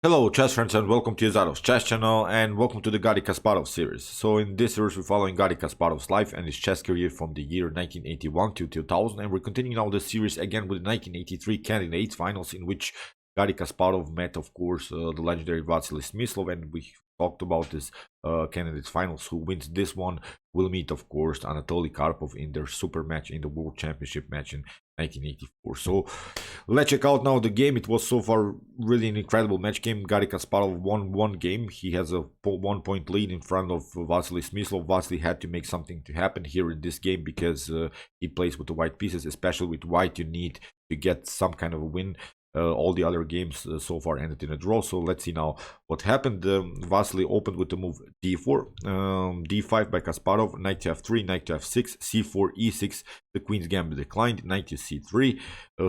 Hello chess friends and welcome to Zarov's chess channel and welcome to the Garry Kasparov series. So in this series we're following Garry Kasparov's life and his chess career from the year 1981 to 2000, and we're continuing now the series again with the 1983 candidates finals, in which Garry Kasparov met of course the legendary Vasily Smyslov, and we talked about this candidates finals. Who wins this one will meet of course Anatoly Karpov in their super match in the World Championship match in 1984. So let's check out now the game. It was so far really an incredible match game. Garry Kasparov won one game. He has a 1 point lead in front of Vasily Smyslov. Vasily had to make something to happen here in this game because he plays with the white pieces. Especially with white, you need to get some kind of a win. All the other games so far ended in a draw. So let's see now what happened. Vasily opened with the move d4, d5 by Kasparov, knight to f3, knight to f6, c4, e6. The queen's gambit declined, knight to c3.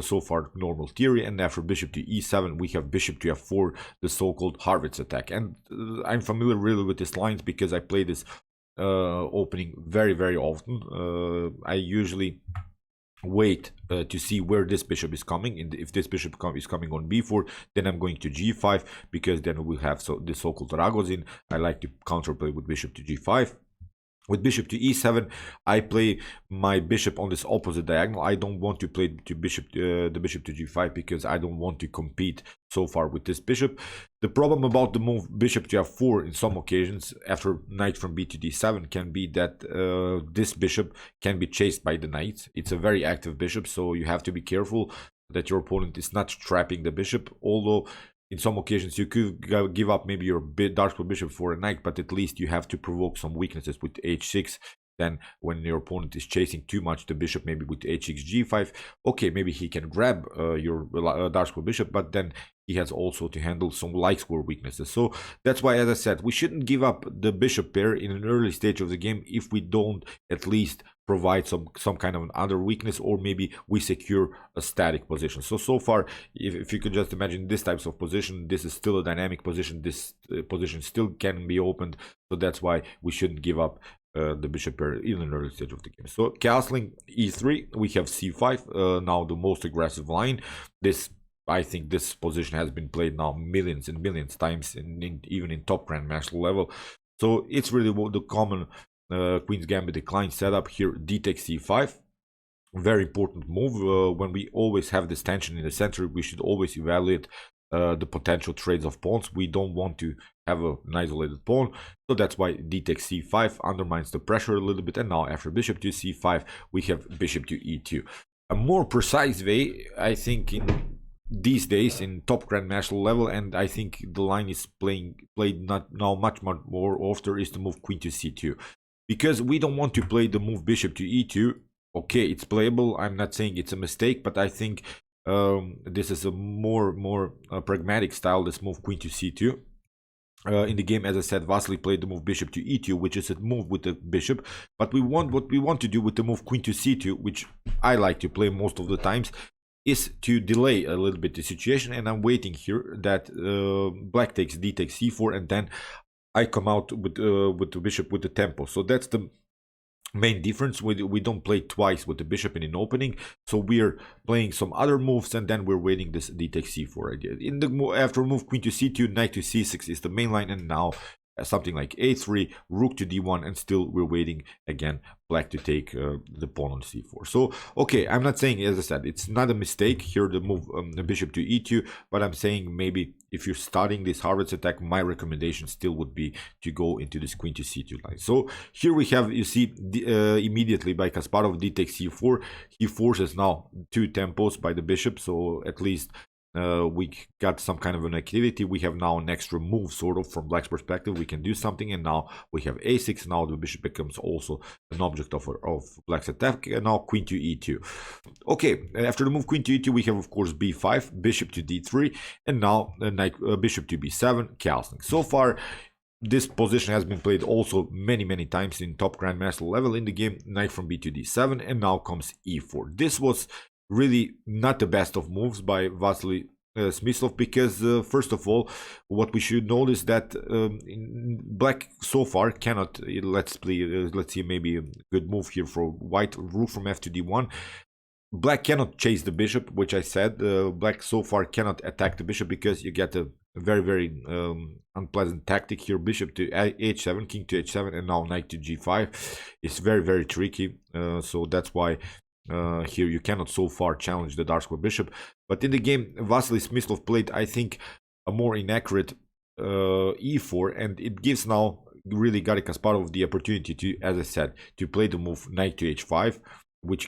So far normal theory. And after bishop to e7, we have bishop to f4, the so-called Harvard's attack. And I'm familiar really with these lines because I play this opening very often. I usually wait to see where this bishop is coming, and if this bishop is coming on b4, then I'm going to g5, because then we have the so-called Ragozin. I like to counterplay with bishop to g5. With bishop to e7, I play my bishop on this opposite diagonal. I don't want to play the bishop to g5 because I don't want to compete so far with this bishop. The problem about the move bishop to f4 in some occasions after knight from b to d7 can be that this bishop can be chased by the knight. It's a very active bishop, so you have to be careful that your opponent is not trapping the bishop. Although in some occasions you could give up maybe your dark square bishop for a knight, but at least you have to provoke some weaknesses with h6. Then when your opponent is chasing too much the bishop, maybe with h6 g5, okay, maybe he can grab your dark square bishop, but then he has also to handle some light square weaknesses. So that's why, as I said, we shouldn't give up the bishop pair in an early stage of the game if we don't at least provide some kind of an other weakness, or maybe we secure a static position. So far, if you could just imagine this types of position, this is still a dynamic position. This position still can be opened, so that's why we shouldn't give up the bishop pair in an early stage of the game. So castling e3, we have c5, now the most aggressive line. I think this position has been played now millions and millions times, even in top grandmaster level. So it's really the common queen's gambit decline setup here. D takes c5, very important move. When we always have this tension in the center, we should always evaluate the potential trades of pawns. We don't want to have an isolated pawn, so that's why d takes c5 undermines the pressure a little bit. And now after bishop to c5, we have bishop to e2. A more precise way, I think, in these days in top grandmaster level, and I think the line is played not now much more often, is to move queen to c2, because we don't want to play the move bishop to e2. Okay, it's playable, I'm not saying it's a mistake, but I think this is a more pragmatic style, this move queen to c2. In the game, as I said, Vasily played the move bishop to e2, which is a move with the bishop, but what we want to do with the move queen to c2, which I like to play most of the times, is to delay a little bit the situation. And I'm waiting here that black takes d takes c4, and then I come out with the bishop with the tempo. So that's the main difference. We don't play twice with the bishop in an opening, so we're playing some other moves, and then we're waiting this d takes c4 idea. In the after move queen to c2, knight to c6 is the main line, and now something like a3, rook to d1, and still we're waiting again black to take the pawn on c4. So okay, I'm not saying, as I said, it's not a mistake here the move the bishop to e2, but I'm saying maybe if you're starting this Harvard's attack, my recommendation still would be to go into this queen to c2 line. So here we have, you see, immediately by Kasparov d takes c4. He forces now two tempos by the bishop, so at least we got some kind of an activity. We have now an extra move, sort of, from black's perspective. We can do something, and now we have a6. Now the bishop becomes also an object of black's attack, and now queen to e2. Okay, after the move queen to e2, we have of course b5, bishop to d3, and now bishop to b7, castling. So far, this position has been played also many times in top grandmaster level in the game. Knight from b to d7, and now comes e4. This was really not the best of moves by Vasily Smyslov, because first of all, what we should notice that black so far cannot, let's see, maybe a good move here for white, rook from f to d1. Black cannot chase the bishop, which I said. Black so far cannot attack the bishop because you get a very unpleasant tactic here. Bishop to h7, king to h7, and now knight to g5. It's very tricky. So that's why here you cannot so far challenge the dark square bishop. But in the game, Vasily Smyslov played, I think, a more inaccurate e4, and it gives now really Garry Kasparov the opportunity to, as I said, to play the move knight to h5, which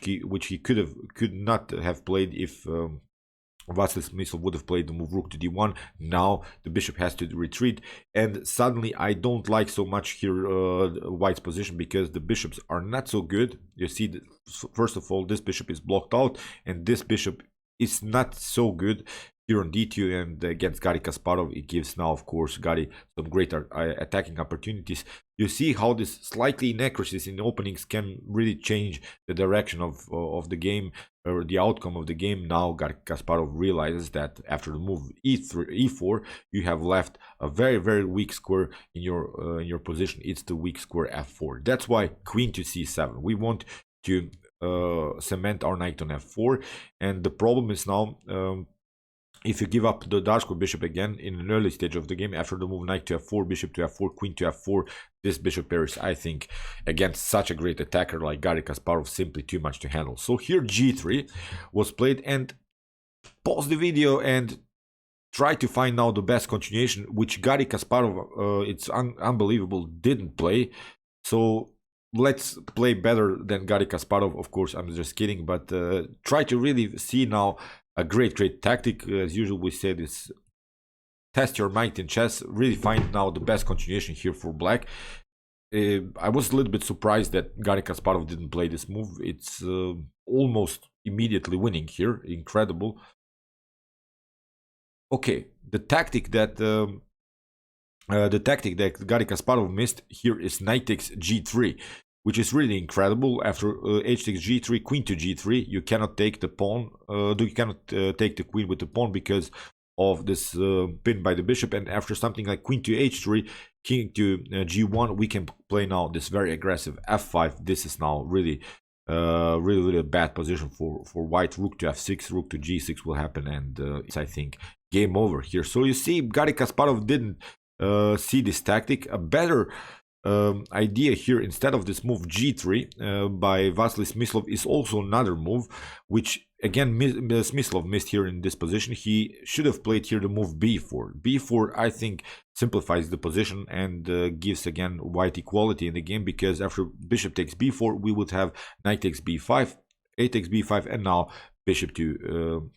he could not have played if Vasily Smyslov would have played the move rook to d1. Now the bishop has to retreat, and suddenly I don't like so much here White's position, because the bishops are not so good. You see, first of all, this bishop is blocked out, and this bishop is not so good here on d2, and against Garry Kasparov it gives now, of course, Garry some greater attacking opportunities. You see how this slightly inaccuracies in openings can really change the direction of the game, or the outcome of the game. Now Garry Kasparov realizes that after the move e4, you have left a very weak square in your position. It's the weak square f4. That's why queen to c7. We want to cement our knight on f4, and the problem is now, if you give up the dark square bishop again in an early stage of the game, after the move knight to f4, bishop to f4, queen to f4, this bishop pair is, I think, against such a great attacker like Garry Kasparov, simply too much to handle. So here g3 was played, and pause the video and try to find now the best continuation, which Garry Kasparov, it's unbelievable, didn't play. So let's play better than Garry Kasparov. Of course, I'm just kidding, but try to really see now a great tactic. As usual, we say this: test your might in chess. Really find now the best continuation here for black. I was a little bit surprised that Garry Kasparov didn't play this move. It's almost immediately winning here. Incredible. Okay, the tactic that Garry Kasparov missed here is knight takes g3, which is really incredible. After h takes g3, queen to g3, you cannot take the pawn. You cannot take the queen with the pawn because of this pin by the bishop. And after something like queen to h3, king to g1, we can play now this very aggressive f5. This is now really a bad position for white. Rook to f6, rook to g6 will happen, and it's, I think, game over here. So you see, Garry Kasparov didn't see this tactic. A better idea here, instead of this move g3 by Vasily Smyslov, is also another move, which again Smyslov missed here in this position. He should have played here the move b4. b4, I think, simplifies the position and gives again white equality in the game, because after bishop takes b4, we would have knight takes b5, a takes b5, and now bishop to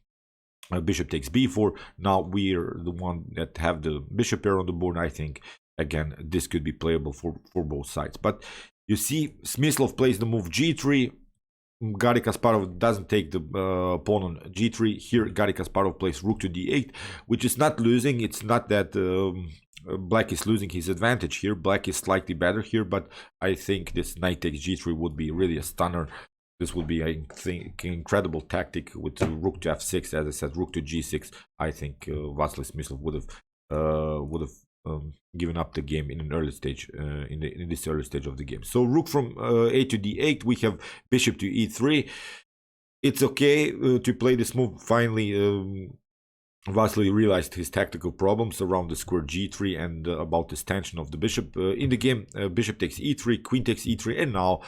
bishop takes b4. Now we're the one that have the bishop pair on the board. I think again this could be playable for both sides. But you see, Smyslov plays the move g3. Garry Kasparov doesn't take the pawn on g3. Here Garry Kasparov plays rook to d8, which is not losing. It's not that black is losing his advantage here. Black is slightly better here, but I think this knight takes g3 would be really a stunner. This would be, I think, incredible tactic with rook to f6. As I said, rook to g6. I think Vasily Smyslov would have given up the game in an early stage, in this early stage of the game. So rook from a to d8. We have bishop to e3. It's okay to play this move. Finally, Vasily realized his tactical problems around the square g3 and about this tension of the bishop. In the game, bishop takes e3, queen takes e3, and now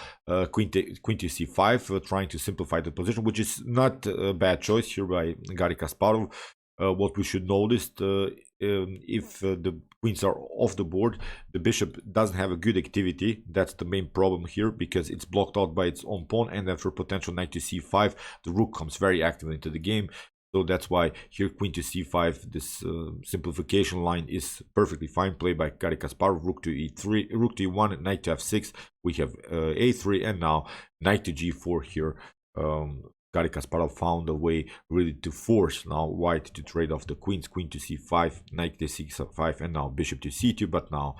queen to c5, trying to simplify the position, which is not a bad choice here by Garry Kasparov. What we should notice, if the queens are off the board, the bishop doesn't have a good activity. That's the main problem here, because it's blocked out by its own pawn, and after potential knight to c5, the rook comes very actively into the game. So that's why here queen to c5, this simplification line is perfectly fine. Play by Garry Kasparov. Rook to e3, rook to e1, knight to f6. We have a3, and now knight to g4 here. Garry Kasparov found a way really to force now white to trade off the queens. Queen to c5, knight to c5, and now bishop to c2. But now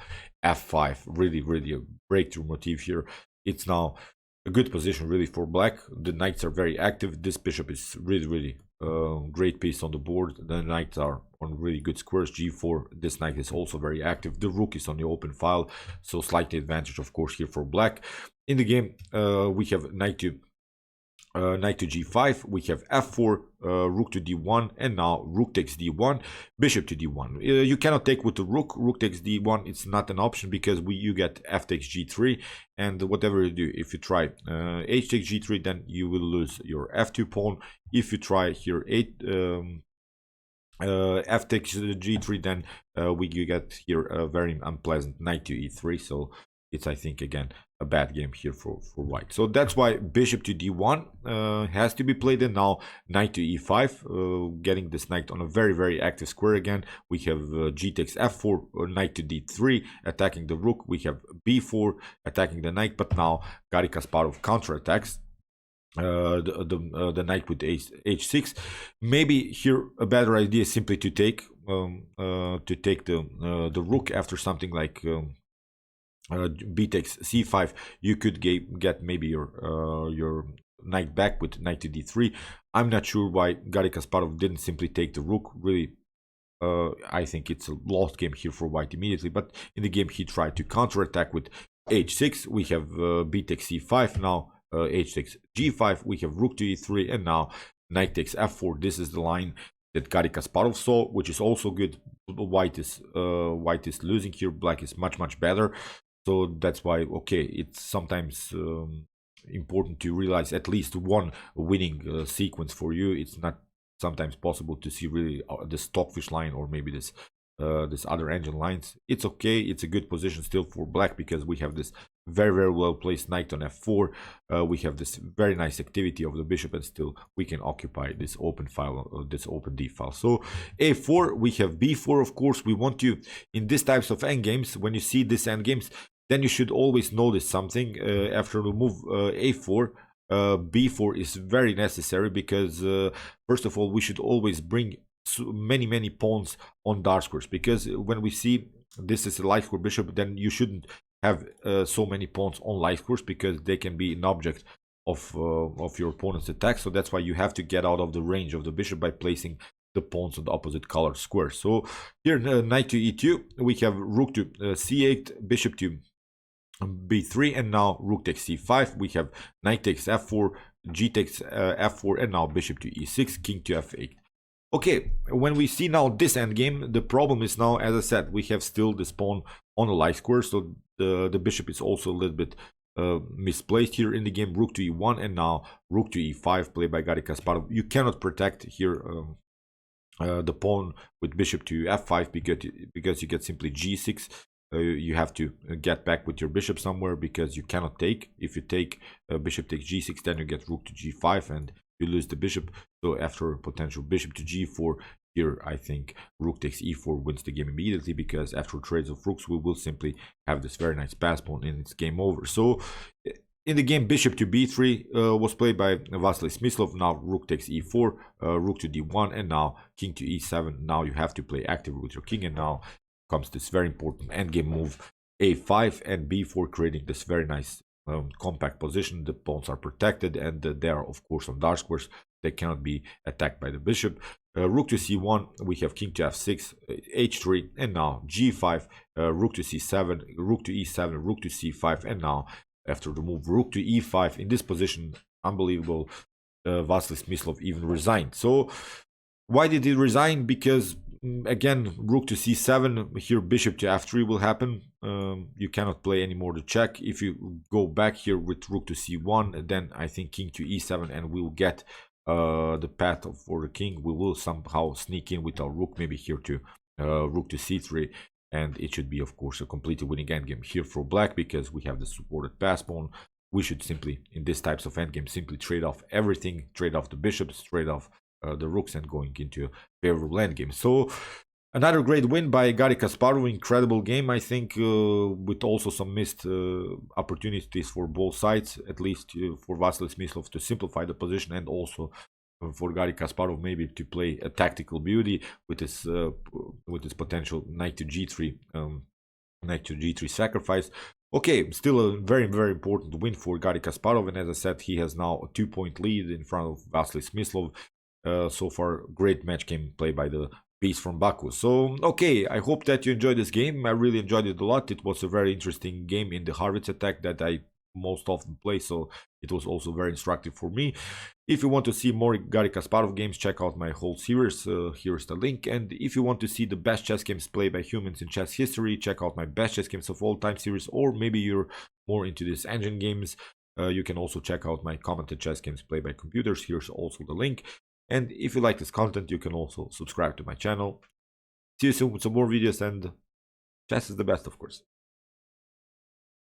f5, really a breakthrough motif here. It's now a good position really for black. The knights are very active. This bishop is really great piece on the board. The knights are on really good squares. g4, this knight is also very active. The rook is on the open file, so slightly advantage, of course, here for black. In the game, we have knight to knight to g5, we have f4, rook to d1, and now rook takes d1, bishop to d1. You cannot take with the rook takes d1, it's not an option because you get f takes g3, and whatever you do, if you try h takes g3, then you will lose your f2 pawn. If you try here f takes g3, then you get here a very unpleasant knight to e3, so it's, I think, again, a bad game here for white. So that's why bishop to d1 has to be played, and now knight to e5, getting this knight on a very active square again. We have g takes f4, knight to d3, attacking the rook. We have b4, attacking the knight, but now Garry Kasparov counterattacks the knight with h6. Maybe here a better idea is simply to take the rook after something like b takes c5. You could get maybe your knight back with knight to d3. I'm not sure why Garry Kasparov didn't simply take the rook. Really, I think it's a lost game here for white immediately, but in the game he tried to counterattack with h6. We have b takes c5 now. H takes g5, we have rook to e3, and now knight takes f4. This is the line that Garry Kasparov saw, which is also good. White is losing here. Black is much better. So that's why, okay, it's sometimes important to realize at least one winning sequence for you. It's not sometimes possible to see really the stockfish line or maybe this other engine lines. It's okay, it's a good position still for black because we have this very well placed knight on f4. We have this very nice activity of the bishop, and still we can occupy this open file, this open d file. So a4, we have b4. Of course, we want to, in these types of endgames, when you see these endgames, then you should always notice something. After the move a4, b4 is very necessary because first of all, we should always bring many pawns on dark squares, because when we see this is a light square bishop, then you shouldn't have so many pawns on light squares because they can be an object of your opponent's attack. So that's why you have to get out of the range of the bishop by placing the pawns on the opposite color square. So here knight to e2, we have rook to c8, bishop to b3, and now rook takes c5. We have knight takes f4, g takes f4, and now bishop to e6, king to f8. Okay, when we see now this endgame, the problem is now, as I said, we have still this pawn on a light square, so the bishop is also a little bit misplaced here in the game. Rook to e1, and now rook to e5, played by Garry Kasparov. You cannot protect here the pawn with bishop to f5 because you get simply g6. You have to get back with your bishop somewhere because you cannot take. If you take bishop takes g6, then you get rook to g5 and you lose the bishop. So after potential bishop to g4, here I think rook takes e4 wins the game immediately, because after trades of rooks we will simply have this very nice pass pawn and it's game over. So in the game, bishop to b3 was played by Vasily Smyslov. Now rook takes e4, rook to d1, and now king to e7. Now you have to play active with your king, and now comes this very important endgame move a5 and b4, creating this very nice compact position. The pawns are protected, and they are of course on dark squares. They cannot be attacked by the bishop. Rook to c1, we have king to f6, h3, and now g5, rook to c7, rook to e7, rook to c5, and now after the move rook to e5, in this position, unbelievable, Vasily Smyslov even resigned. So why did he resign? Because again, rook to c7, here bishop to f3 will happen. You cannot play anymore the check. If you go back here with rook to c1, then I think king to e7, and we'll get the path for the king. We will somehow sneak in with our rook, maybe here to rook to c3, and it should be of course a completely winning endgame here for black, because we have the supported pass pawn. We should simply, in these types of endgames, simply trade off everything, trade off the bishops, trade off the rooks, and going into a favorable endgame. So another great win by Garry Kasparov. Incredible game, I think, with also some missed opportunities for both sides, at least for Vasily Smyslov to simplify the position, and also for Garry Kasparov maybe to play a tactical beauty with his potential knight to g3 sacrifice. Okay, still a very important win for Garry Kasparov, and as I said, he has now a 2-point lead in front of Vasily Smyslov. So far, great match game played by the beast from Baku. So okay, I hope that you enjoyed this game. I really enjoyed it a lot. It was a very interesting game in the Harvard's attack that I most often play, so it was also very instructive for me. If you want to see more Garry Kasparov games, check out my whole series. Here's the link. And if you want to see the best chess games played by humans in chess history, check out my best chess games of all time series. Or maybe you're more into these engine games, you can also check out my commented chess games played by computers. Here's also the link. And if you like this content, you can also subscribe to my channel. See you soon with some more videos, and chess is the best, of course.